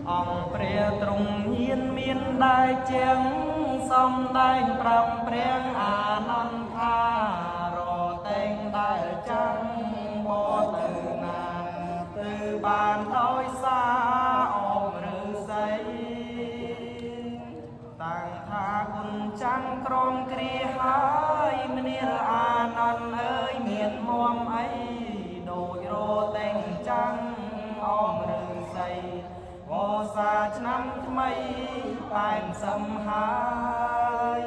ông pre trung nhiên miên đại chiếng sông đại trầm prieng à non tha rô tên đại trăng bố từ nà từ bàn thôi xa ôm rư giấy tàng tha quân trăng krong kri hai menir à non ơi miền muom ấy đôi rô tên trăng ôm rư giấy vô xa năm mây tại sầm hai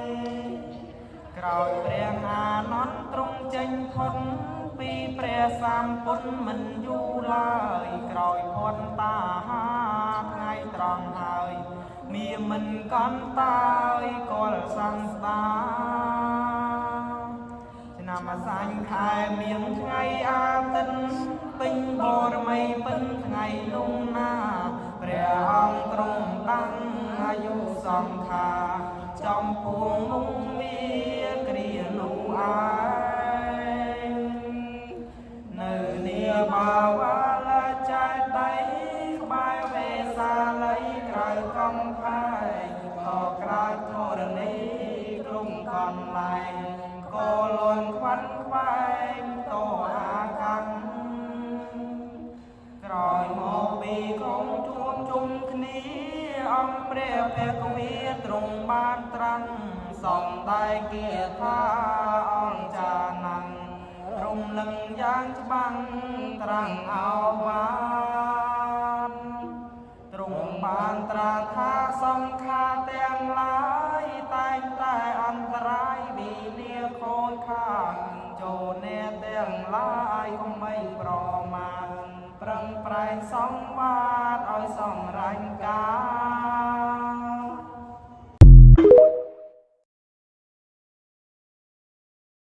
còi prieng à nón trung chênh khôn pi pre sam pun mình du lời còi khôn ta ha ngày tròn hơi mì mình con tai col sang ta nằm xanh khai miếng ngày a tinh tinh bồ mây tinh ngày lung naព្រះអង្គទ្រង់តាំងអាយុសង្ខារចំពោះមុខមានគ្រានោះឯងនៅនាបាវឡាចែកដៃក្បែរវេសាល័យក្រៅកំផែងក៏ក្រៅធរណីក្រុមកន្លែងក៏លន់ខ្វាន់ខ្វែងតអាកម្មក្រោយមកពីក្រុមជួបជុំគ្នាអង្គព្រះភគវីទ្រង់បានត្រាំសំដែងគាថាអង្គចាណាំងរំលឹងយ៉ាងច្បាស់ត្រាំងអោវានទ្រង់បានត្រាថាសង្ខារទាំងឡាយតែងតែអន្តរាយវិនាខូចខាតចូលអ្នកទាំងឡាយកុំបីប្រមាទប្រឹងប្រែងសង្វាតឲ្យសម្រេចការ